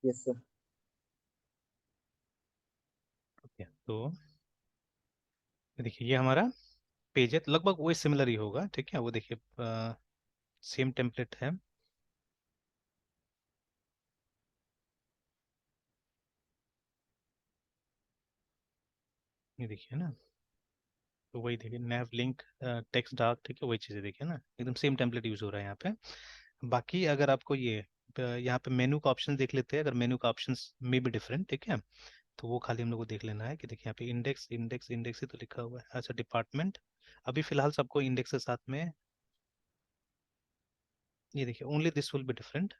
Yes sir. Okay, तो देखिए ये हमारा पेज है, तो लगभग वही सिमिलर ही होगा, ठीक है। वो देखिए सेम टेम्पलेट है, ये देखिए ना। तो वही देखिए नैव लिंक, टेक्स्ट डार्क, ठीक है, वही चीज़ें देखिए ना, एकदम सेम टेम्पलेट यूज हो रहा है यहाँ पे। बाकी अगर आपको ये यहाँ पे मेनू का ऑप्शन देख लेते हैं, अगर मेनू का ऑप्शन में भी डिफरेंट, ठीक है, तो वो खाली हम लोग को देख लेना है कि देखिए यहाँ पे इंडेक्स इंडेक्स इंडेक्स ही तो लिखा हुआ है। अच्छा, डिपार्टमेंट, अभी फिलहाल सबको इंडेक्स के साथ में, ये देखिए only this will be different.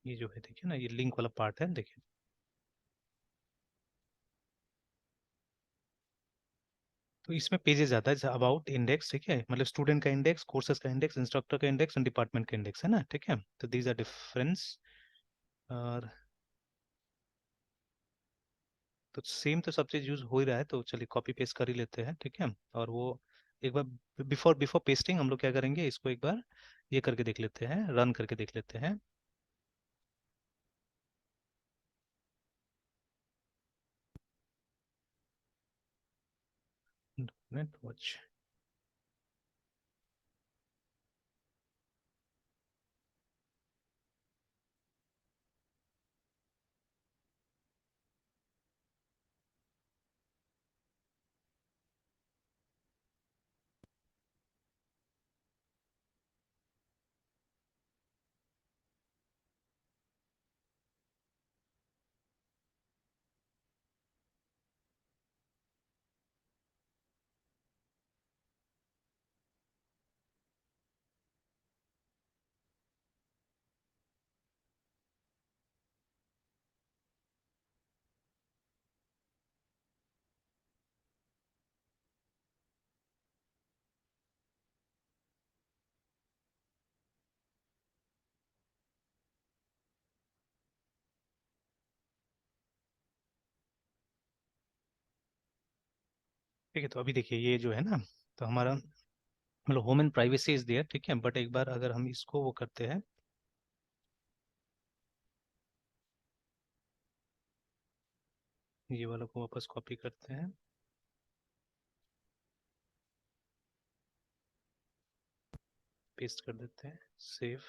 ये जो है देखिए ना, ये लिंक वाला पार्ट है, देखिए। तो इसमें पेजेस आता है जैसे अबाउट इंडेक्स, ठीक है, मतलब स्टूडेंट का इंडेक्स, कोर्सेज का इंडेक्स, इंस्ट्रक्टर का इंडेक्स और डिपार्टमेंट का इंडेक्स है ना, ठीक है। तो दीज आर डिफरेंस। और तो सेम तो सब चीज यूज हो ही रहा है, तो चलिए कॉपी पेस्ट कर ही लेते हैं, ठीक है। और वो एक बार बिफोर बिफोर पेस्टिंग हम लोग क्या करेंगे, इसको एक बार ये करके देख लेते हैं, रन करके देख लेते हैं। नेट वॉच, ठीक है। तो अभी देखिए ये जो है ना, तो हमारा मतलब home and privacy is there, ठीक है, बट एक बार अगर हम इसको वो करते हैं, ये वाला को वापस कॉपी करते हैं, पेस्ट कर देते हैं, सेव,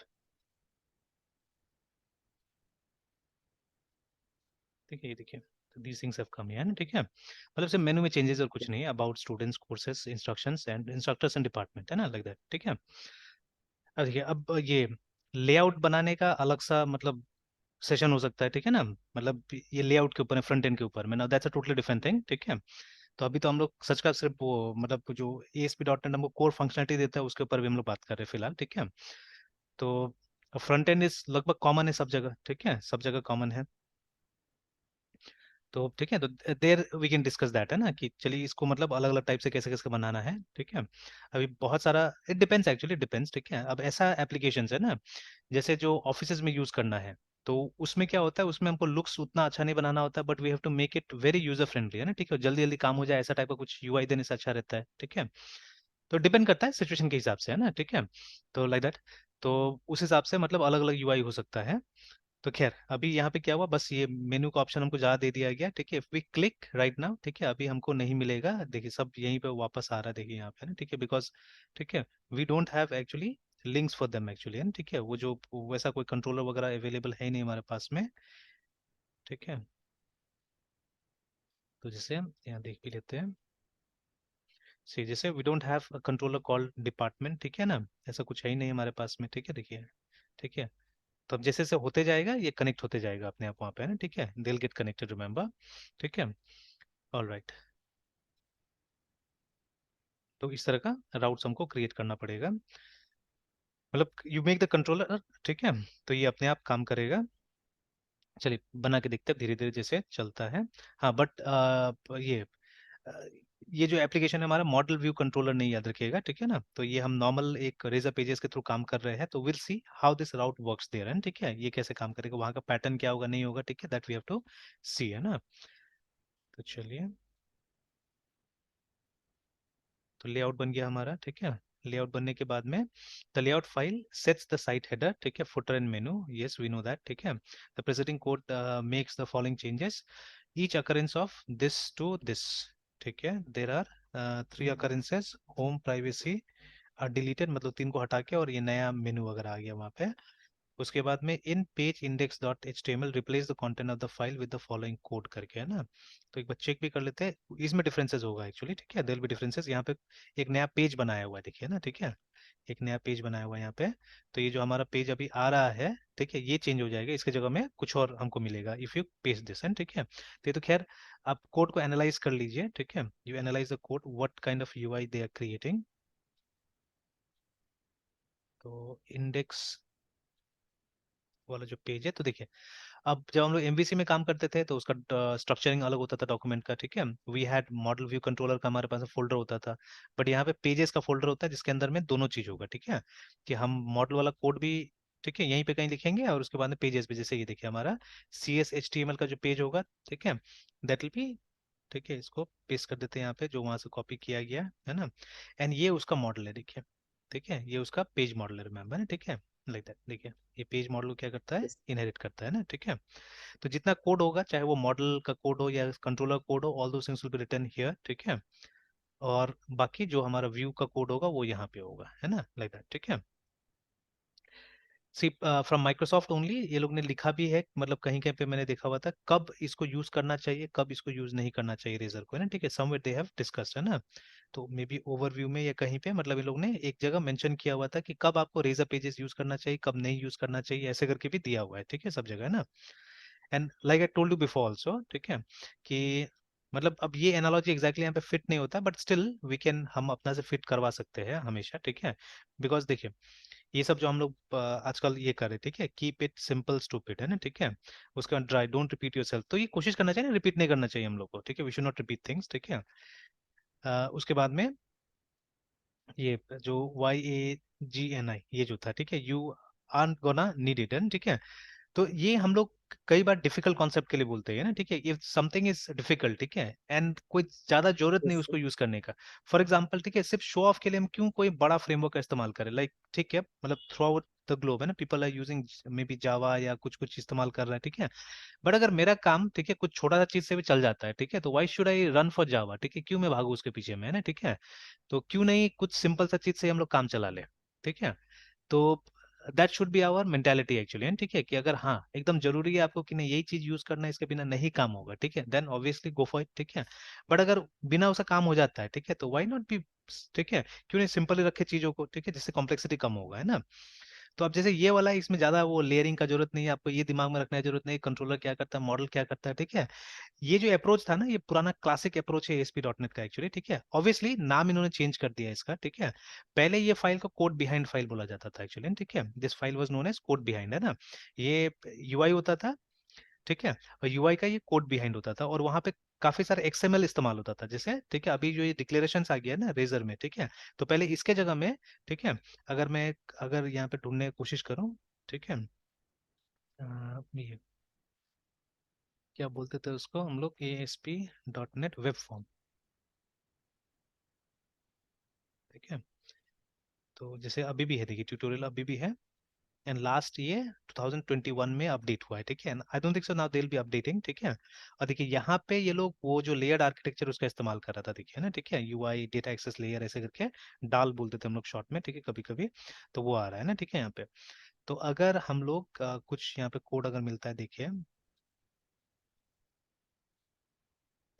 ठीक है, ये देखिए। तो दीज थिंग्स हैव कम है ना, ठीक है, मतलब सिर्फ मेनू में चेंजेस और कुछ नहीं है, about students, courses, instructions and instructors and department है ना, लाइक दैट, ठीक है। अब देखिए, अब ये लेआउट बनाने का अलग सा मतलब सेशन हो सकता है, ठीक है ना, मतलब ये लेआउट के ऊपर है, फ्रंट एंड के ऊपर में ना, that's a totally different thing, ठीक है। तो अभी तो हम लोग सच का सिर्फ वो मतलब जो ASP.NET हमको कोर फंक्शनलिटी देता है उसके ऊपर भी हम लोग बात कर रहे हैं फिलहाल, ठीक है। तो फ्रंट एंड इज लगभग कॉमन है सब जगह, ठीक है, सब जगह कॉमन है। तो ठीक है, तो there we can discuss that है ना, कि चलिए इसको मतलब अलग अलग टाइप से कैसे कैसे बनाना है, ठीक है। अभी बहुत सारा इट डिपेंड्स, एक्चुअली डिपेंड्स, ठीक है। अब ऐसा एप्लीकेशन है ना, जैसे जो ऑफिसेज में यूज करना है, तो उसमें क्या होता है, उसमें हमको लुक्स उतना अच्छा नहीं बनाना होता, but we have to make it very user friendly है ना, ठीक है, जल्दी जल्दी काम हो जाए, ऐसा टाइप का कुछ UI देने से अच्छा रहता है, ठीक है। तो डिपेंड करता है सिचुएशन के हिसाब से है ना, ठीक है। तो लाइक दैट, तो उस हिसाब से मतलब अलग अलग UI हो सकता है। तो खैर अभी यहाँ पे क्या हुआ, बस ये मेनू का ऑप्शन हमको ज्यादा दे दिया गया, ठीक है। If we click right now, ठीक है, अभी हमको नहीं मिलेगा, देखिए सब यहीं पे वापस आ रहा है, देखिए यहाँ पे ना, ठीक है, बिकॉज ठीक है, we don't have actually links for them actually है ना, ठीक है, वो जो वैसा कोई कंट्रोलर वगैरह अवेलेबल है ही नहीं हमारे पास में, ठीक है। तो जैसे हम यहाँ देख भी लेते हैं, सी जैसे we don't have a controller called department, ठीक है ना, ऐसा कुछ है ही नहीं हमारे पास में, ठीक है, देखिए, ठीक है। तो अब जैसे जैसे होते जाएगा ये कनेक्ट होते जाएगा अपने आप वहाँ पे है ना, ठीक है, दिल गेट कनेक्टेड, रिमेंबर, ठीक है। ऑल राइट, तो इस तरह का राउट्स हमको क्रिएट करना पड़ेगा, मतलब यू मेक द कंट्रोलर, ठीक है। तो ये अपने आप काम करेगा, चलिए बना के देखते हैं धीरे धीरे जैसे चलता है। हाँ बट अ, ये जो एप्लीकेशन है हमारा मॉडल व्यू कंट्रोलर नहीं, याद रखिएगा, ठीक है ना। तो ये हम नॉर्मल एक रेजर पेजेस के थ्रू काम कर रहे हैं, तो will see how this route works there है, ठीक है, ये कैसे काम करेगा, वहाँ का पैटर्न क्या होगा नहीं होगा, ठीक है, दैट वी हैव टू सी है ना। तो चलिए, तो लेआउट बन गया हमारा, ठीक है। लेआउट बनने के बाद में the layout file sets the site header, ठीक है, footer and menu, yes we know that, ठीक है। The preceding code makes the following changes, each occurrence of this to this, ठीक है। There are 3 occurrences, home, privacy deleted, मतलब 3 को हटा के, और ये नया मेनू वगैरह आ गया वहाँ पे। उसके बाद में in page index dot H T M L replace the content of the file with the following code करके, है ना। तो एक बार चेक भी कर लेते हैं, इसमें डिफरेंसेस होगा एक्चुअली, ठीक है, देयर विल बी डिफरेंसेस। यहाँ पे एक नया पेज बनाया हुआ है, देखिए ना, ठीक है, एक नया पेज बनाया हुआ है यहाँ पे। तो ये जो हमारा पेज अभी आ रहा है, ठीक है, ये चेंज हो जाएगा, इसके जगह में कुछ और हमको मिलेगा इफ यू पेस्ट दिस, है, ठीक है। तो ये तो खैर आप कोड को एनालाइज कर लीजिए, ठीक है, you analyse the code what kind of UI they are creating. तो इंडेक्स वाला जो पेज है, तो देखिए, अब जब हम लोग एमवीसी में काम करते थे तो उसका स्ट्रक्चरिंग अलग होता था डॉक्यूमेंट का, ठीक है। We had model view controller का हमारे पास फोल्डर होता था, बट यहाँ पे पेजेस का फोल्डर होता है जिसके अंदर में दोनों चीज होगा, ठीक है, कि हम मॉडल वाला कोड भी, ठीक है, यहीं पे कहीं लिखेंगे, और उसके बाद में पेजेस भी, जैसे ये देखिए हमारा C S H T M L का जो पेज होगा, ठीक है, दैट विल बी, ठीक है, इसको पेस्ट कर देते हैं यहाँ पे जो वहां से कॉपी किया गया है ना। एंड ये उसका मॉडल है, देखिए, ठीक है, ये उसका पेज मॉडल है, रिमेम्बर ना, ठीक है, लाइक दैट। देखिए, ये पेज मॉडल क्या करता है, Yes. इनहेरिट करता है ना, ठीक है। तो जितना कोड होगा, चाहे वो मॉडल का कोड हो या कंट्रोलर कोड हो, ऑल दो things will be written here, ठीक है। और बाकी जो हमारा व्यू का कोड होगा वो यहाँ पे होगा, है ना, लाइक दैट, ठीक है। सी फ्रॉम माइक्रोसॉफ्ट ओनली, ये लोग ने लिखा भी है, मतलब कहीं कहीं पे मैंने देखा हुआ था कब इसको यूज करना चाहिए, कब इसको यूज नहीं करना चाहिए रेजर को, है ना, ठीक है, समवेयर दे हैव डिस्कस्ड, है ना। तो मे बी ओवरव्यू में या कहीं पे, मतलब ये लोग ने एक जगह मेंशन किया हुआ था कि कब आपको रेजर पेजेस यूज करना चाहिए, कब नहीं यूज करना चाहिए, ऐसे करके भी दिया हुआ है, ठीक है, सब जगह, है ना। And like I told you before also, ठीक है, कि मतलब अब ये एनालॉजी एग्जैक्टली यहाँ पे फिट नहीं होता, बट स्टिल वी कैन, हम अपना से फिट करवा सकते हैं हमेशा, ठीक है। बिकॉज देखिए, ये सब जो हम लोग आजकल ये कर रहे हैं, ठीक है, कीप इट सिंपल स्टूपिड, है ना, ठीक है। उसके बाद ड्राई, डोंट रिपीट योरसेल्फ, तो ये कोशिश करना चाहिए ना, रिपीट नहीं करना चाहिए हम लोग को, ठीक है, we should not repeat things, ठीक है। उसके बाद में ये जो YAGNI ये जो था, ठीक है, you are gonna need it, ठीक है। तो ये हम लोग कई बार डिफिकल्ट कॉन्सेप्ट के लिए बोलते हैं ना, ठीक है, इफ समथिंग इज डिफिकल्ट, ठीक है, एंड कोई ज्यादा जरूरत नहीं Yes, उसको sir. यूज करने का। फॉर एग्जांपल, ठीक है, सिर्फ शो ऑफ के लिए हम क्यों कोई बड़ा फ्रेमवर्क का इस्तेमाल करें, लाइक, ठीक है, मतलब थ्रू आउट द ग्लोब, है ना, people are using maybe Java या कुछ कुछ इस्तेमाल कर रहे हैं, ठीक है। बट अगर मेरा काम, ठीक है, कुछ छोटा सा चीज से भी चल जाता है, ठीक है, तो why should I run for Java, ठीक है, क्यों मैं भागू उसके पीछे में, है ना, ठीक है। तो क्यों नहीं कुछ सिंपल सा चीज से हम लोग काम चला ले, ठीक है। तो that should be our mentality actually, ठीक है, कि अगर हाँ एकदम जरूरी है आपको कि नहीं यही चीज यूज करना है, इसके बिना नहीं काम होगा, ठीक है, then obviously go for it, ठीक है। बट अगर बिना उसका काम हो जाता है, ठीक है, तो व्हाई नॉट बी, ठीक है, क्यों नहीं सिंपल ही रखे चीजों को, ठीक है, जिससे कॉम्प्लेक्सिटी कम होगा, है ना। तो अब जैसे ये वाला है, इसमें ज्यादा वो लेयरिंग का जरूरत नहीं है आपको, ये दिमाग में रखने की जरूरत नहीं, कंट्रोलर क्या करता है, मॉडल क्या करता है, ठीक है। ये जो अप्रोच था ना, ये पुराना क्लासिक अप्रोच है एएसपी डॉट नेट का एक्चुअली, ठीक है। ऑब्वियसली नाम इन्होंने चेंज कर दिया इसका, ठीक है। पहले ये फाइल को कोड बिहाइंड फाइल बोला जाता था एक्चुअली, ठीक है, this file was known as code behind, है ना। ये यूआई होता था, ठीक है, और यूआई का ये कोड बिहाइंड होता था, और वहां पे काफी सारे एक्सएमएल इस्तेमाल होता था, जैसे, ठीक है, अभी जो ये डिक्लेरेशंस आ गया है ना रेजर में, ठीक है, तो पहले इसके जगह में, ठीक है, अगर मैं, अगर यहाँ पे ढूंढने की कोशिश करूँ, ठीक है, ये क्या बोलते थे उसको हम लोग, ASP.NET वेब फॉर्म, ठीक है। तो जैसे अभी भी है, देखिए ट्यूटोरियल अभी भी है, एंड लास्ट ये 2021 में अपडेट हुआ है, ठीक है, I don't think so now they will be updating, ठीक है। और देखिए यहाँ पे ये लोग वो जो लेयर्ड आर्किटेक्चर उसका इस्तेमाल कर रहा था, देखिए ना, ठीक है, यूआई डेटा एक्सेस लेयर ऐसे करके डाल बोलते थे हम लोग शॉर्ट में, ठीक है, कभी कभी। तो वो आ रहा है ना, ठीक है, यहाँ पे। तो अगर हम लोग कुछ यहाँ पे कोड अगर मिलता है, देखिए,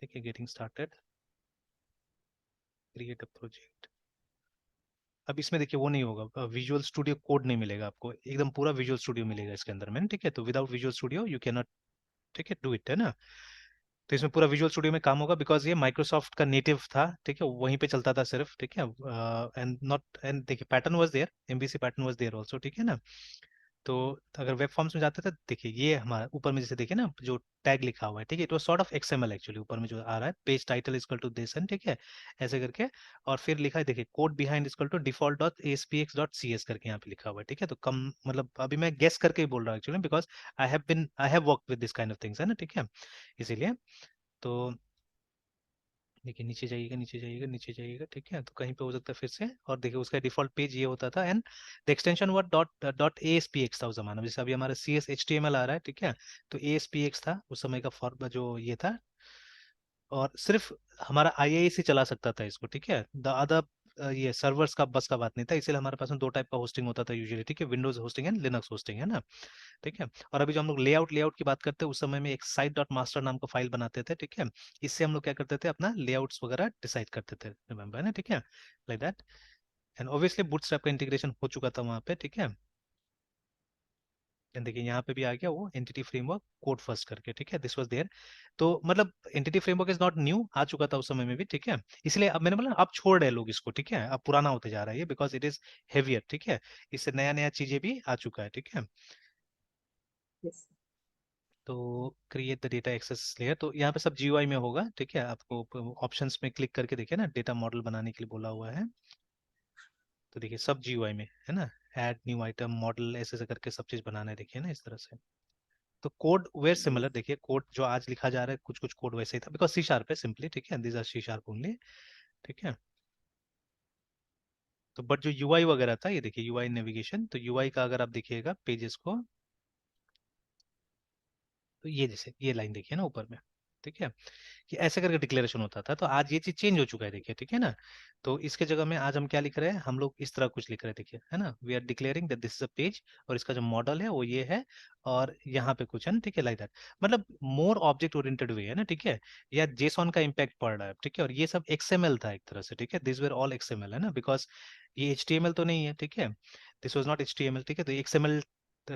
देखिए, getting started, create a project. अब इसमें देखिए वो नहीं होगा, विजुअल स्टूडियो कोड नहीं मिलेगा आपको, एकदम पूरा विजुअल स्टूडियो मिलेगा इसके अंदर में, ठीक है। तो without visual studio you can not, ठीक है, डू इट, है ना। तो इसमें पूरा विजुअल स्टूडियो में काम होगा, बिकॉज ये माइक्रोसॉफ्ट का नेटिव था, ठीक है, वहीं पे चलता था सिर्फ, ठीक है। एंड नॉट, एंड देखिए pattern was there, MVC pattern was there also, ठीक है ना। तो अगर वेब फॉर्म्स में जाते थे, देखिए ये हमारा ऊपर में जैसे देखिए ना जो टैग लिखा हुआ है, ठीक है, it was sort of XML actually, ऊपर में जो आ रहा है, page title equal to this, and ठीक है, ऐसे करके। और फिर लिखा है, देखिए, code behind equal to default dot ASPX dot CS करके यहाँ पे लिखा हुआ है, ठीक है। तो कम, मतलब अभी मैं गेस करके ही बोल रहा हूँ actually, because I have work with this kind of things, है ना, ठीक है, इसीलिए। तो देखिए नीचे जाइएगा, नीचे जाइएगा, नीचे जाइएगा, ठीक है, तो कहीं पे हो सकता है फिर से। और देखिए उसका डिफॉल्ट पेज ये होता था, and the extension word dot dot A S P X था उस जमाने में। जैसे अभी हमारा C S H T M L आ रहा है, ठीक है, तो ए एस पी एक्स था उस समय का फॉर्म जो ये था। और सिर्फ हमारा आईआई से चला सकता था इसको, ठीक है, द अदर ये सर्वर्स का बस का बात नहीं था। इसलिए हमारे पास में दो टाइप का होस्टिंग होता था यूजुअली, ठीक है, Windows hosting and Linux hosting, है ना, ठीक है। और अभी जो हम लोग लेआउट की बात करते हैं, उस समय में एक साइट डॉट मास्टर नाम का फाइल बनाते थे, ठीक है। इससे हम लोग क्या करते थे, अपना लेआउट्स वगैरह डिसाइड करते थे, रिमेम्बर, है ना, ठीक है, like that. And obviously bootstrap का इंटीग्रेशन हो चुका था वहाँ पे, ठीक है। एंड देखिए यहाँ पे भी आ गया वो एंटिटी फ्रेमवर्क कोड फर्स्ट करके, ठीक है, दिस वाज देयर। तो मतलब entity framework is not new, आ चुका था उस समय में भी, ठीक है। इसलिए अब मैंने बोला अब छोड़ रहे लोग इसको, ठीक है, अब पुराना होते जा रहा है ये, बिकॉज इट इज हेवियर, ठीक है। इससे नया नया चीजें भी आ चुका है, ठीक है। यस। तो create the data access layer, तो यहाँ पे सब जीयूआई में होगा, ठीक है। आपको ऑप्शंस में क्लिक करके देखिए ना, डेटा मॉडल बनाने के लिए बोला हुआ है। तो देखिए सब जीयूआई में है ना, ऐड न्यू आइटम मॉडल ऐसे ऐसे करके सब चीज बनाना है, देखिए ना इस तरह से। तो कोड वेयर सिमिलर, देखिए कोड जो आज लिखा जा रहा है कुछ कुछ कोड वैसे ही था, बिकॉज सी शार्प है सिंपली, ठीक है, this are C sharp only, ठीक है। तो बट जो यूआई वगैरह था, ये देखिए यूआई नेविगेशन, तो यूआई का अगर आप देखिएगा पेजेस को, तो ये जैसे ये लाइन देखिए ना ऊपर में, ठीक है, कि ऐसे करके डिक्लेरेशन होता था। तो आज ये चीज चेंज हो चुका है, देखिए, ठीक है ना। तो इसके जगह में आज हम क्या लिख रहे हैं, हम लोग इस तरह कुछ लिख रहे हैं, देखिए, है ना, we are declaring that this is a page, और इसका जो मॉडल है वो ये है, और यहाँ पे कुछ है ना, ठीक है, लाइक दैट। मतलब मोर ऑब्जेक्ट ओरिएंटेड वे है ना, ठीक है। या जेसॉन का इम्पैक्ट पड़ रहा है, ठीक है। और ये सब एक्सएमएल था एक तरह से, ठीक है, दिस वेर ऑल एक्सएमएल, है ना, बिकॉज ये एचटीएमएल तो नहीं है, ठीक है, दिस वाज नॉट एचटीएमएल, ठीक है। तो एक्सएमएल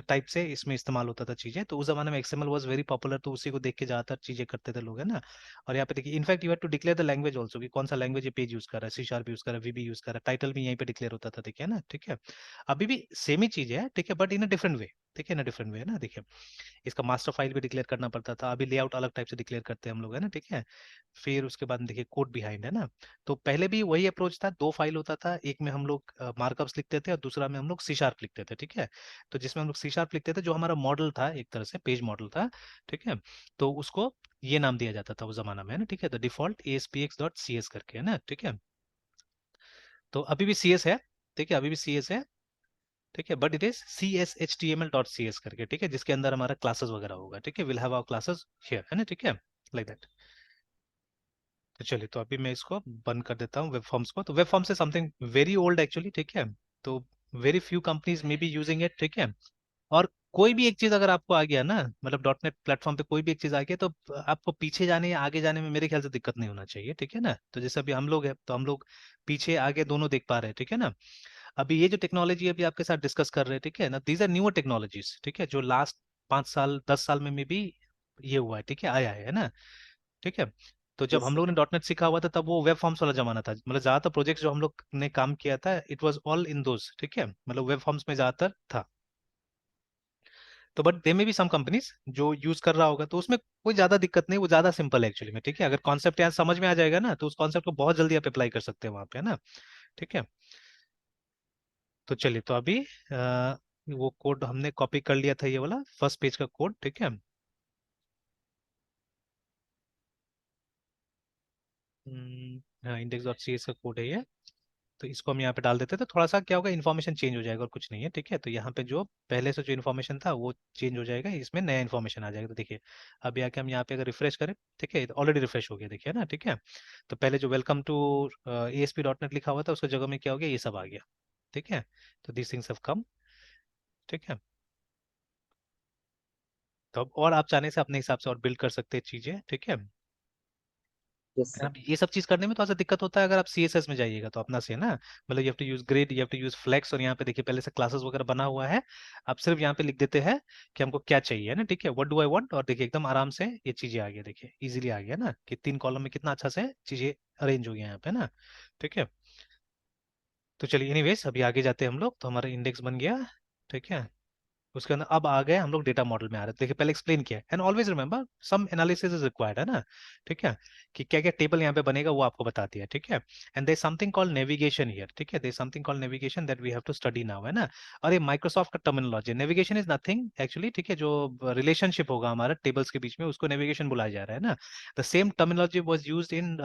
टाइप से इसमें इस्तेमाल होता था चीजें, तो उस जमाने में एक्सएमएल वाज वेरी पॉपुलर, तो उसी को देख के ज्यादातर चीजें करते थे लोग, है ना। और यहाँ पे देखिए in fact you have to declare the language also, कि कौन सा लैंग्वेज ये पेज यूज कर रहा है, सी शार्प यूज कर रहा है, वीबी यूज कर रहा है, टाइटल भी यहीं पे डिक्लेयर होता था, देखिए ना, ठीक है। अभी भी सेम ही चीज है, ठीक है, but in a different way, ठीक है, इन अ डिफरेंट वे, है ना, देखिए। इसका मास्टर फाइल भी डिक्लेयर करना पड़ता था, अभी लेआउट अलग टाइप से डिक्लेयर करते हैं हम लोग, है ना, ठीक है। फिर उसके बाद देखिए कोड बिहाइंड, है ना। तो पहले भी वही अप्रोच था, दो फाइल होता था, एक में हम लोग मार्कअप्स लिखते थे और दूसरा में हम लोग सी शार्प लिखते थे, ठीक है। तो जिसमें हम लोग सी शार्प लिखते थे, जो हमारा मॉडल था एक तरह से पेज मॉडल था, ठीक है, तो उसको ये नाम दिया जाता था उस जमाना में, है ना, ठीक है, तो default ASPX dot C S करके, है ना, ठीक है। तो अभी भी सी एस है, ठीक है, अभी भी सी एस है, ठीक है, but it is C S H T M L dot C S करके, ठीक है, जिसके अंदर हमारा क्लासेस वगैरह होगा, ठीक है, will have our classes here, है ना, ठीक है, लाइक दैट। तो चलिए, तो अभी मैं इसको बंद कर देता हूँ वेब फॉर्म्स को। तो वेब फॉर्म्स है समथिंग वेरी ओल्ड एक्चुअली, ठीक है। तो very few companies may be using it, ठीक है। और कोई भी एक चीज अगर आपको आ गया ना, मतलब डॉट नेट प्लेटफॉर्म पे कोई भी एक चीज आ गया, तो आपको पीछे जाने या आगे जाने में मेरे ख्याल से दिक्कत नहीं होना चाहिए, ठीक है ना। तो जैसे अभी हम लोग हैं, तो हम लोग पीछे आगे दोनों देख पा रहे हैं, ठीक है ना। अभी ये जो टेक्नोलॉजी अभी आपके साथ डिस्कस कर रहे हैं, ठीक है ना, दीज आर न्यूअर टेक्नोलॉजीज, ठीक है, जो लास्ट 5 साल 10 साल में भी ये हुआ है, ठीक है, आया है ना, ठीक है। तो जब यस हम सर। लोग ने डॉट नेट सीखा हुआ था, तब वो वेब फॉर्म्स वाला जमाना था, मतलब ज्यादातर प्रोजेक्ट्स जो हम लोग ने काम किया था, it was all in those, ठीक है, मतलब वेब फॉर्म्स में ज्यादातर था। तो बट दे में भी सम कंपनीज जो यूज कर रहा होगा, तो उसमें कोई ज्यादा दिक्कत नहीं, वो ज्यादा सिंपल है एक्चुअली में, ठीक है। अगर कॉन्सेप्ट यहाँ समझ में आ जाएगा ना, तो उस कॉन्सेप्ट को बहुत जल्दी आप अप्लाई कर सकते हैं वहां पे, है ना, ठीक है। तो चलिए, तो अभी वो कोड हमने कॉपी कर लिया था, ये वाला फर्स्ट पेज का कोड, ठीक है। हाँ, इंडेक्स डॉट सी एस का कोड है ये। तो इसको हम यहाँ पे डाल देते हैं, तो थोड़ा सा क्या होगा, इन्फॉर्मेशन चेंज हो जाएगा और कुछ नहीं है, ठीक है। तो यहाँ पे जो पहले से जो इन्फॉर्मेशन था वो चेंज हो जाएगा, इसमें नया इन्फॉर्मेशन आ जाएगा। तो देखिए अभी आके हम यहाँ पे अगर रिफ्रेश करें, ठीक है, ऑलरेडी रिफ्रेश हो गया, देखिए ना, ठीक है। तो पहले जो welcome to A S P dot net लिखा हुआ था, उसकी जगह में क्या हो गया, ये सब आ गया, ठीक है। तो दिस थिंग्स हैव कम, ठीक है। तो अब और आप चाहने से अपने हिसाब से और बिल्ड कर सकते हैं चीजें, ठीक है। Yes sir. अब ये सब चीज करने में थोड़ा सा दिक्कत होता है, अगर आप सीएसएस में जाइएगा तो अपना से है ना, मतलब you have to use grid, you have to use flex, और यहाँ पे देखिए पहले से क्लासेस वगैरह बना हुआ है। आप सिर्फ यहाँ पे लिख देते हैं कि हमको क्या चाहिए, है ना, ठीक है, व्हाट डू आई वांट, और देखिए एकदम आराम से ये चीजें आ गई, देखिए इजीली आ गया ना, कि 3 कॉलम में कितना अच्छा से चीजें अरेंज हो गई यहाँ पे ना, ठीक है। तो चलिए एनीवेज अभी आगे जाते हैं हम लोग, तो हमारा इंडेक्स बन गया, ठीक है। उसके अंदर अब आ गए हम लोग डेटा मॉडल में आ रहे हैं। देखिए पहले एक्सप्लेन किया and always remember some analysis is required, है ना, ठीक है, कि क्या क्या टेबल यहाँ पे बनेगा वो आपको बता दिया, ठीक है। And there something called navigation here, ठीक है, there something called navigation that we have to study now, है ना। और ये माइक्रोसॉफ्ट का terminology, navigation is nothing actually, ठीक है, जो रिलेशनशिप होगा हमारा टेबल्स के बीच में उसको नेविगेशन बुलाया जा रहा है ना। The same terminology was used in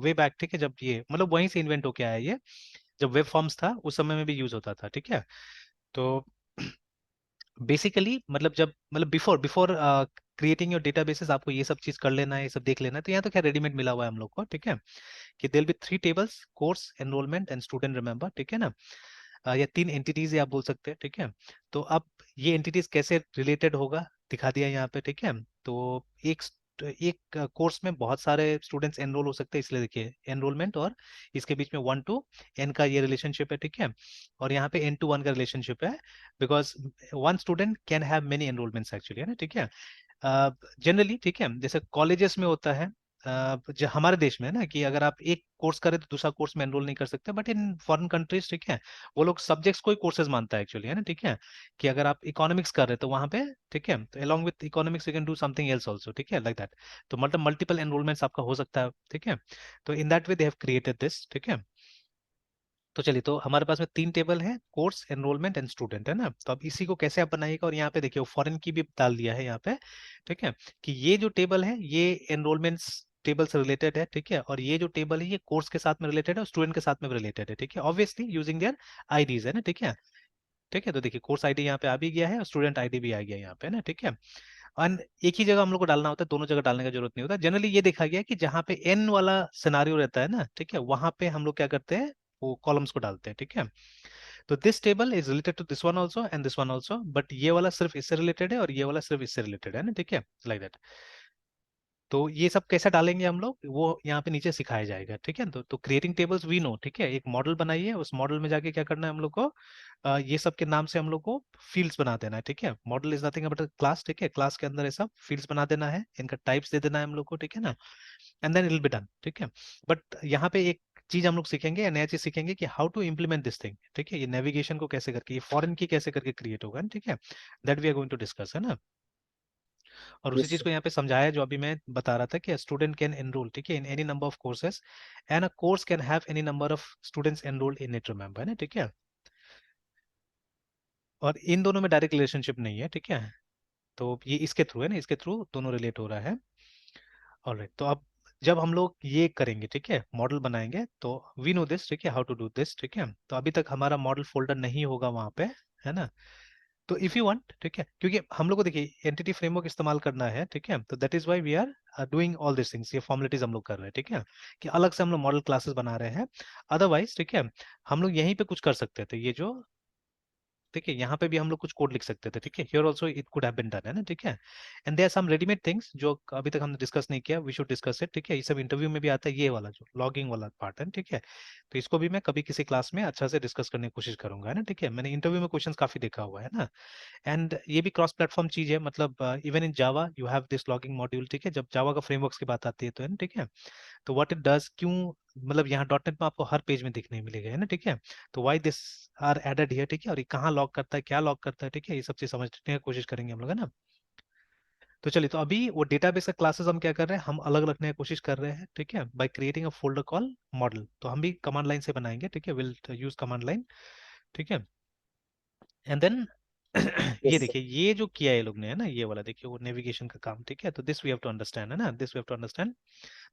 way back, ठीक है, जब ये मतलब वहीं से इन्वेंट होके आया ये, जब वेब फॉर्म्स था उस समय में भी यूज होता था, ठीक है। तो बेसिकली मतलब जब मतलब before before creating your databases आपको ये सब चीज कर लेना है, ये सब देख लेना है। तो यहाँ तो क्या रेडीमेड मिला हुआ है हम लोग को, ठीक है, कि there be 3 tables, course, enrolment and student, remember, ठीक है ना। या 3 एंटिटीज आप बोल सकते हैं, ठीक है। तो अब ये एंटिटीज कैसे रिलेटेड होगा दिखा दिया यहाँ पे, ठीक है। तो एक कोर्स में बहुत सारे स्टूडेंट्स एनरोल हो सकते हैं, इसलिए देखिए एनरोलमेंट और इसके बीच में 1 to n का ये रिलेशनशिप है, ठीक है। और यहाँ पे n to 1 का रिलेशनशिप है, because one student can have many enrolments actually, है ना, ठीक है। जनरली, ठीक है, जैसे कॉलेजेस में होता है जो हमारे देश में है ना, कि अगर आप एक कोर्स करें तो दूसरा कोर्स में एनरोल नहीं कर सकते, बट इन फॉरेन कंट्रीज, ठीक है, वो लोग सब्जेक्ट्स को ही कोर्सेज मानता है एक्चुअली, है ना, ठीक है। कि अगर आप इकोनॉमिक्स कर रहे हैं तो वहां पे, ठीक है, तो along with economics you can do something else also, ठीक है, लाइक दैट। तो मतलब मल्टीपल एनरोलमेंट्स आपका हो सकता है, ठीक है। तो in that way they have created this, ठीक है। तो चलिए, तो हमारे पास में 3 टेबल है, कोर्स, एनरोलमेंट एंड स्टूडेंट, है ना। तो अब इसी को कैसे आप बनाइएगा, और यहाँ पे देखिए फॉरेन की भी डाल दिया है यहाँ पे, ठीक है, कि ये जो टेबल है ये एनरोलमेंट्स टेबल से रिलेटेड है, ठीक है, और ये जो टेबल है ये कोर्स के साथ में रिलेटेड है और स्टूडेंट के साथ में रिलेटेड है, ठीक है, ऑब्वियसली यूजिंग देयर आईडीज, है ना, ठीक है। ठीक है, तो देखिए कोर्स आईडी यहाँ पे आ भी गया है और स्टूडेंट आईडी भी आ गया यहाँ पे ना, ठीक है। और एक ही जगह हम लोग को डालना होता है, दोनों जगह डालने का जरूरत नहीं होता। जनरली ये देखा गया है कि जहाँ पे एन वाला सिनारियो रहता है ना, ठीक है, वहां पे हम लोग क्या करते हैं, वो कॉलम्स को डालते हैं, ठीक है। तो this table is related to this one also and this one also, but ये वाला सिर्फ इससे रिलेटेड है और ये वाला सिर्फ इससे रिलेटेड है ना, ठीक है, लाइक दैट। तो ये सब कैसे डालेंगे हम लोग, वो यहाँ पे नीचे सिखाया जाएगा, ठीक है। तो क्रिएटिंग टेबल्स वी नो, ठीक है, एक मॉडल बनाइए, उस मॉडल में जाके क्या करना है हम लोग को, ये सब के नाम से हम लोग को फील्ड्स बना देना है, ठीक है। Model is nothing but class, ठीक है, क्लास के अंदर ये सब फील्ड्स बना देना है, इनका टाइप्स दे देना है हम लोग को, ठीक है ना। And then it will be done, ठीक है। बट यहाँ पे एक चीज हम लोग सीखेंगे या नया चीज सीखेंगे कि how to implement this thing, ठीक है, ये नेविगेशन को कैसे करके, ये फॉरेन की कैसे करके क्रिएट होगा, ठीक है, that we are going to discuss, है ना। और उसी yes, चीज sir. को यहाँ पे समझाया जो अभी मैं बता रहा था कि स्टूडेंट कैन एनरोल, ठीक है, in any number of courses and a course can have any number of students enrolled in it, remember, है ना, ठीक है। और इन दोनों में डायरेक्ट रिलेशनशिप नहीं है, ठीक है। तो ये इसके थ्रू है ना, इसके थ्रू दोनों रिलेट हो रहा है। ऑलराइट, तो अब जब हम लोग ये करेंगे, ठीक है, मॉडल बनाएंगे, तो वी नो दिस, ठीक है, हाउ टू डू दिस, ठीक है। तो अभी तक हमारा मॉडल फोल्डर नहीं होगा वहां पे, है ना। तो इफ यू वांट, ठीक है, क्योंकि हम लोग को देखिए एंटिटी फ्रेमवर्क इस्तेमाल करना है, ठीक है, तो that is why we are doing all this things, ये फॉर्मेलिटीज हम लोग कर रहे हैं, ठीक है, कि अलग से हम लोग मॉडल क्लासेस बना रहे हैं। अदरवाइज, ठीक है, हम लोग यहीं पे कुछ कर सकते थे, ये जो, ठीक है, यहाँ पे भी हम लोग कुछ कोड लिख सकते थे, ठीक है, here also it could have been done, है ना, ठीक है। And there are some readymade things जो अभी तक हमने डिस्कस नहीं किया, वी शुड डिस्कस इट, ठीक है, ये सब इंटरव्यू में भी आता है, ये वाला जो लॉगिंग वाला पार्ट है, ठीक है। तो इसको भी मैं कभी किसी क्लास में अच्छा से डिस्कस करने की कोशिश करूंगा, है ना, ठीक है, मैंने इंटरव्यू में क्वेश्चंस काफी देखा हुआ है ना। एंड ये भी क्रॉस प्लेटफॉर्म चीज है, मतलब even in Java you have this logging module, ठीक है, जब जावा का फ्रेमवर्क्स की बात आती है तो, है ना, ठीक है। तो व्हाट इट डज, क्यों, मतलब यहाँ डॉट नेट में आपको हर पेज में दिखने मिलेगा, है ना, ठीक है। तो why this are added here, ठीक है, और ये कहाँ लॉग करता है, क्या लॉग करता है, ठीक है, ये सब चीज समझने की कोशिश करेंगे हम लोग, है ना। तो चलिए, तो अभी वो डेटाबेस का क्लासेस हम क्या कर रहे हैं, हम अलग रखने की कोशिश कर रहे हैं, ठीक है, by creating a folder call model. तो हम भी कमांड लाइन से बनाएंगे, ठीक है, विल यूज कमांड लाइन, ठीक है। एंड देन ये Yes, sir. देखिए ये जो किया है ये लोग ने, है ना, ये वाला देखिए वो नेविगेशन का काम, ठीक है। तो this we have to understand, है ना, this we have to understand.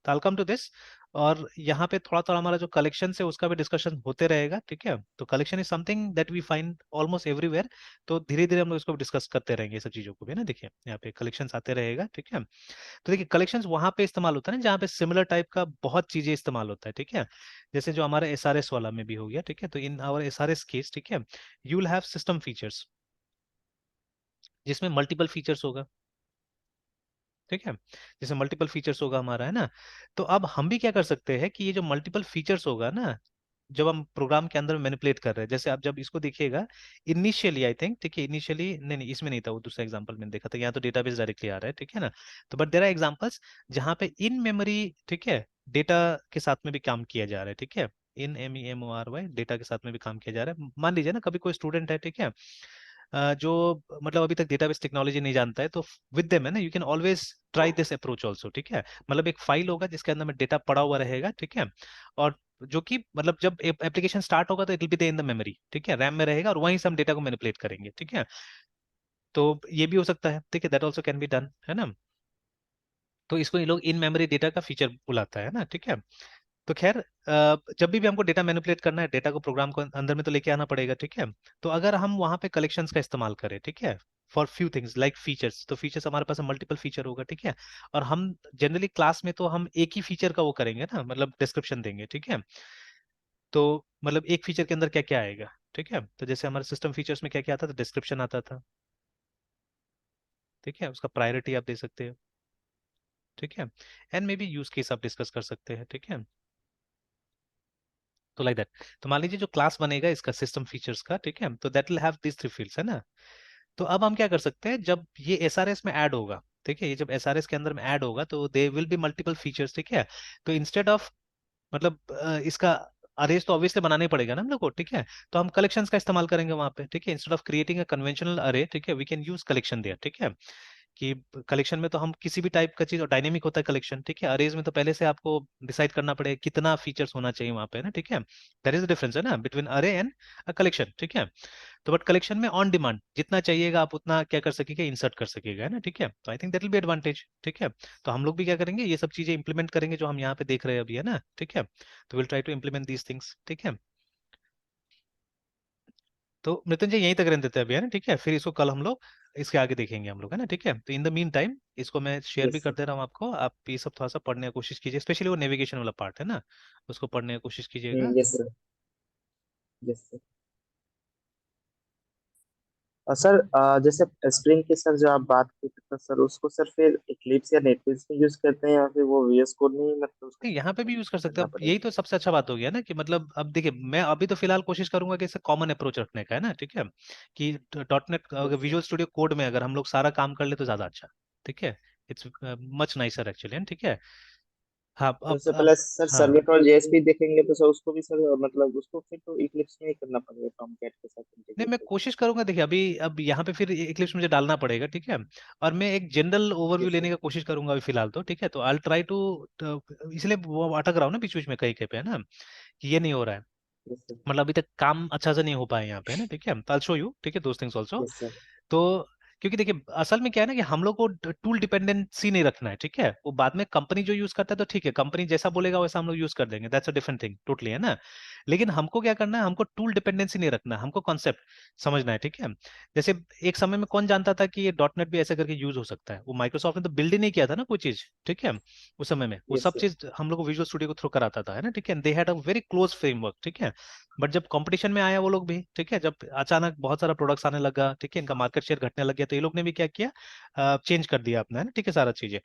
तो आई कम टू दिस, और यहाँ पे थोड़ा थोड़ा हमारा जो कलेक्शन है उसका भी डिस्कशन होते रहेगा, ठीक है। तो collection is something that we find almost everywhere. तो धीरे धीरे हम लोग इसको डिस्कस करते रहेंगे, ये सब चीजों को भी ना, देखिए यहाँ पे कलेक्शंस आते रहेगा, ठीक है। तो देखिए कलेक्शंस वहां पे इस्तेमाल होता है ना जहाँ पे सिमिलर टाइप का बहुत चीजें इस्तेमाल होता है, ठीक है। जैसे जो हमारा एसआरएस वाला में भी हो गया, ठीक है, तो इन आवर एसआरएस केस, ठीक है, you will have system features जिसमें मल्टीपल फीचर्स होगा, ठीक है, जैसे मल्टीपल फीचर्स होगा हमारा, है ना। तो अब हम भी क्या कर सकते हैं कि ये जो मल्टीपल फीचर्स होगा ना, जब हम प्रोग्राम के अंदर मैनिपुलेट कर रहे हैं, जैसे आप जब इसको देखिएगा इनिशियली, आई थिंक, ठीक है, इनिशियली नहीं नहीं इसमें नहीं था, वो दूसरा एग्जांपल मैंने देखा था, यहाँ तो डेटाबेस डायरेक्टली आ रहा है, ठीक है ना। तो बट देयर आर एग्जांपल्स जहाँ पे इन मेमोरी, ठीक है, डेटा के साथ में भी काम किया जा रहा है, ठीक है, इन MEMORY डेटा के साथ में भी काम किया जा रहा है। मान लीजिए ना कभी कोई स्टूडेंट है, ठीक है, जो मतलब अभी तक डेटाबेस टेक्नोलॉजी नहीं जानता है, तो विद देम है ना, you can always try this approach also, ठीक है। मतलब एक फाइल होगा जिसके अंदर में डेटा पड़ा हुआ रहेगा, ठीक है, और जो कि मतलब जब एप्लीकेशन स्टार्ट होगा तो it will be there in the memory, ठीक है, रैम में रहेगा, और वहीं से हम डेटा को मैनिपुलेट करेंगे, ठीक है। तो ये भी हो सकता है, ठीक है, that also can be done, है ना। तो इसको ये लोग इन मेमोरी डेटा का फीचर बुलाता है ना, ठीक है। तो खैर, जब भी हमको डेटा मैनिपुलेट करना है, डेटा को प्रोग्राम को अंदर में तो लेके आना पड़ेगा, ठीक है। तो अगर हम वहां पे कलेक्शंस का इस्तेमाल करें, ठीक है, for few things like features, तो फीचर्स हमारे पास मल्टीपल फीचर होगा, ठीक है। और हम जनरली क्लास में तो हम एक ही फीचर का वो करेंगे ना, मतलब डिस्क्रिप्शन देंगे, ठीक है। तो मतलब एक फीचर के अंदर क्या क्या आएगा, ठीक है। तो जैसे हमारे सिस्टम फीचर्स में क्या क्या आता था, डिस्क्रिप्शन आता था, ठीक है, उसका प्रायोरिटी आप दे सकते हो, ठीक है, and may be use case आप डिस्कस कर सकते हैं, ठीक है। तो लाइक दैट। तो मान लीजिए जो क्लास बनेगा इसका सिस्टम फीचर्स का, ठीक है, तो that will have this three fields, है ना। तो अब हम क्या कर सकते हैं, जब ये एसआरएस में ऐड होगा, ठीक है, ये जब एसआरएस के अंदर में ऐड होगा तो they will be multiple features, ठीक है। तो इंस्टेड ऑफ मतलब इसका अरेज तो ऑब्वियसली बनाना ही पड़ेगा ना हम लोग को, ठीक है। तो हम कलेक्शंस का इस्तेमाल करेंगे वहां पे, ठीक है, instead of creating a conventional array, ठीक है, we can use collection there, ठीक है। कि कलेक्शन में तो हम किसी भी टाइप का चीज, और डायनेमिक होता है कलेक्शन, ठीक है। अरेज में तो पहले से आपको डिसाइड करना पड़ेगा कितना फीचर्स होना चाहिए वहां पे ना, ठीक है। दैट इज द डिफरेंस है ना बिटवीन अरे एंड अ कलेक्शन, ठीक है। तो बट कलेक्शन में ऑन डिमांड जितना चाहिएगा आप उतना क्या कर सकेगा, इंसर्ट कर सकेगा, है ना, ठीक है। तो I think that will be advantage, ठीक है। तो हम लोग भी क्या करेंगे, ये सब चीजें इंप्लीमेंट करेंगे जो हम यहाँ पे देख रहे हैं अभी, है ना, ठीक है। तो will try to implement these things, ठीक है। तो मृत्युंजय यहीं तक रहने देते हैं अभी, है ना, ठीक है। फिर इसको कल हम लोग इसके आगे देखेंगे हम लोग, है ना, ठीक है। तो इन द मीन टाइम इसको मैं शेयर भी यस कर सर। दे रहा हूँ आपको, आप ये सब थोड़ा सा पढ़ने की कोशिश कीजिए, स्पेशली वो नेविगेशन वाला पार्ट है ना, उसको पढ़ने की कोशिश कीजिएगा। Yes sir. Yes sir. और सर जैसे स्प्रिंग की सर जो आप बात की तो सर उसको सर फिर इक्लिप्स या नेटबिल्स में यूज करते हैं या फिर वो वीएस कोड में ही मतलब उसका नहीं, यहाँ पे भी डेवलपमेंट यूज कर सकते हैं, करना अब पड़ेगा। यही तो सबसे अच्छा बात हो गया ना, कि मतलब अब देखिए मैं अभी तो फिलहाल कोशिश करूंगा कि इसे कॉमन अप्रोच रखने का, है ना, ठीक है। कि dot net yes sir. Visual studio code में अगर हम लोग सारा काम कर ले तो ज्यादा अच्छा, ठीक है। इट्स मच नाइसर एक्चुअली, ठीक है। हाँ, तो उससे अब पहले सर हाँ। सर्वलेट और जेएसपी देखेंगे तो सर उसको भी सर मतलब उसको फिर तो इक्लिप्स में ही करना पड़ेगा टॉमकैट के साथ नहीं, इंटीग्रेट मैं करके। कोशिश करूंगा, देखिए अभी अब यहाँ पे फिर इक्लिप्स मुझे डालना पड़ेगा, ठीक है। और मैं एक जनरल ओवरव्यू यस लेने सर। की कोशिश करूंगा अभी फिलहाल तो, ठीक है। तो आई ट्राई टू, इसलिए वो अटक रहा हूँ ना बीच बीच में कहीं कहीं पे, है ना, कि ये नहीं हो रहा है, यस सर। मतलब अभी तक काम अच्छा से नहीं हो पाया यहाँ पे, है ना, ठीक है। तो आई शो यू, ठीक है, those things also. Yes sir. तो क्योंकि देखिए असल में क्या है ना, कि हम लोग को टूल डिपेंडेंसी नहीं रखना है, ठीक है। वो बाद में कंपनी जो यूज करता है तो ठीक है, कंपनी जैसा बोलेगा वैसा हम लोग यूज कर देंगे, that's a different thing totally, है ना। लेकिन हमको क्या करना है, हमको टूल डिपेंडेंसी नहीं रखना है, हमको कॉन्सेप्ट समझना है, ठीक है। जैसे एक समय में कौन जानता था कि ये डॉट नेट भी ऐसे करके यूज हो सकता है, वो माइक्रोसॉफ्ट ने तो बिल्ड ही नहीं किया था ना कोई चीज, ठीक है। उस समय में वो यस सब सर। चीज हम लोग को विजुअल स्टूडियो को थ्रू कराता था, है ना, ठीक है। They had a very close framework, ठीक है। बट जब कंपटीशन में आया वो लोग भी, ठीक है, जब अचानक बहुत सारा प्रोडक्ट्स आने लगा, ठीक है, इनका मार्केट शेयर घटने लग गया, तो ये लोग ने भी क्या किया, चेंज कर दिया अपना, है ना, ठीक है, सारा चीजें।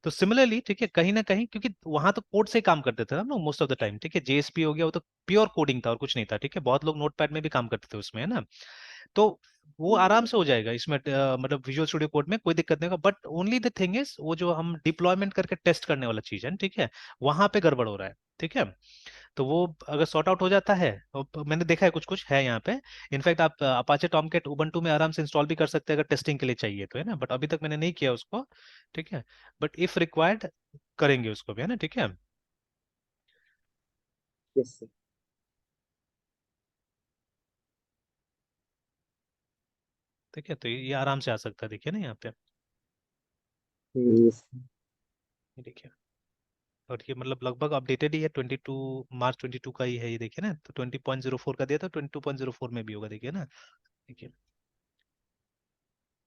तो सिमिलरली, ठीक है, कहीं ना कहीं क्योंकि वहां तो कोड से ही काम करते थे हम लोग मोस्ट ऑफ द टाइम, ठीक है, जेएसपी हो गया, वो तो प्योर कोडिंग था और कुछ नहीं था, ठीक है। बहुत लोग नोटपैड में भी काम करते थे उसमें, है ना। तो वो आराम से हो जाएगा इसमें, मतलब विजुअल स्टूडियो कोड में कोई दिक्कत नहीं होगा। But only the thing is वो जो हम डिप्लॉयमेंट करके टेस्ट करने वाला चीज है ना, ठीक है, वहां पे गड़बड़ हो रहा है, ठीक है। तो वो अगर सॉर्ट आउट हो जाता है, और मैंने देखा है कुछ कुछ है यहाँ पे। इनफैक्ट आप अपाचे टॉमकैट उबंटू में आराम से इंस्टॉल भी कर सकते हैं अगर टेस्टिंग के लिए चाहिए तो, है ना। बट अभी तक मैंने नहीं किया उसको, ठीक है। बट इफ रिक्वायर्ड करेंगे उसको भी, है ना, ठीक है। Yes sir. ठीक है, तो ये आराम से आ सकता है, देखिए ना यहाँ पे, यस। ये देखिए। और ये मतलब लगभग अपडेटेड ही है, 22 मार्च 22 का ही है, ये देखिए ना। तो 20.04 का दिया था, 22.04 में भी होगा, देखिए ना, देखिए।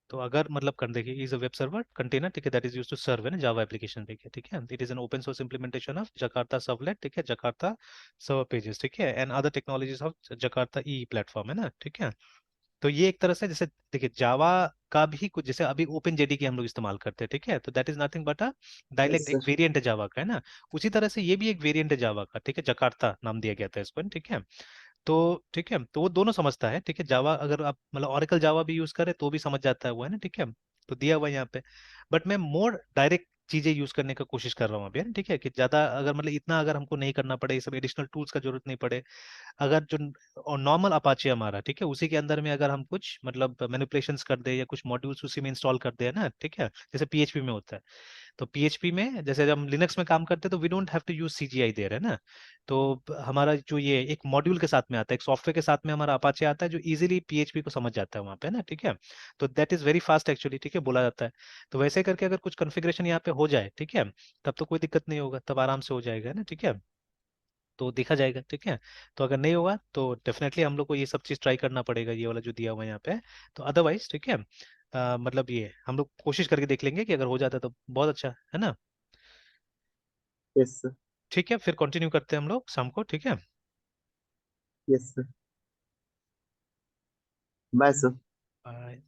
तो अगर मतलब कर देखिए, is a web server container, ठीक है, that is used to serve है ना जावा एप्लीकेशन, देखिए, ठीक है। It is an open source implementation of Jakarta servlet, ठीक है, जकार्ता सर्वर पेजेस, ठीक है, and other technologies of Jakarta E platform, है ना, ठीक है। तो ये एक तरह से जैसे देखिए जावा का भी कुछ, जैसे अभी ओपन जेडी की हम लोग इस्तेमाल करते हैं, ठीक है, तो that is nothing but a yes dialect, एक सर। वेरिएंट है जावा का, है ना। उसी तरह से ये भी एक वेरिएंट है जावा का, ठीक है, जकार्ता नाम दिया गया था इसको, ठीक है। तो ठीक है, तो वो दोनों समझता है, ठीक है। जावा अगर आप मतलब ओरेकल जावा भी यूज करें तो भी समझ जाता है वो, है ना, ठीक है। तो दिया हुआ है यहाँ पे। बट मैं मोर डायरेक्ट चीजें यूज करने का कोशिश कर रहा हूँ अभी, है ना, ठीक है, कि ज्यादा अगर मतलब इतना अगर हमको नहीं करना पड़े, ये सब एडिशनल टूल्स का जरूरत नहीं पड़े। अगर जो और नॉर्मल अपाचे हमारा, ठीक है, उसी के अंदर में अगर हम कुछ मतलब मैनिपुलेशंस कर दे या कुछ मॉड्यूल्स उसी में इंस्टॉल कर दे, है ना, ठीक है, जैसे पीएचपी में होता है। तो पीएचपी में जैसे जब हम लिनक्स में काम करते हैं तो we don't have to use CGI there, है ना। तो हमारा जो ये एक मॉड्यूल के साथ में आता है, एक सॉफ्टवेयर के साथ में हमारा अपाचे आता है जो इजीली पीएचपी को समझ जाता है वहाँ पे, है ना, ठीक है। तो that is very fast actually, ठीक है, बोला जाता है। तो वैसे करके अगर कुछ कॉन्फ़िगरेशन यहाँ पे हो जाए, ठीक है, तब तो कोई दिक्कत नहीं होगा, तब आराम से हो जाएगा, है ना, ठीक है। तो देखा जाएगा, ठीक है। तो अगर नहीं होगा तो डेफिनेटली हम लोग को ये सब चीज ट्राई करना पड़ेगा, ये वाला जो दिया हुआ है यहाँ पे। तो अदरवाइज ठीक है, मतलब ये हम लोग कोशिश करके देख लेंगे कि अगर हो जाता है तो बहुत अच्छा है ना। Yes sir. ठीक है, फिर कंटिन्यू करते हैं हम लोग शाम को, ठीक है। Yes sir. Bye sir. Bye.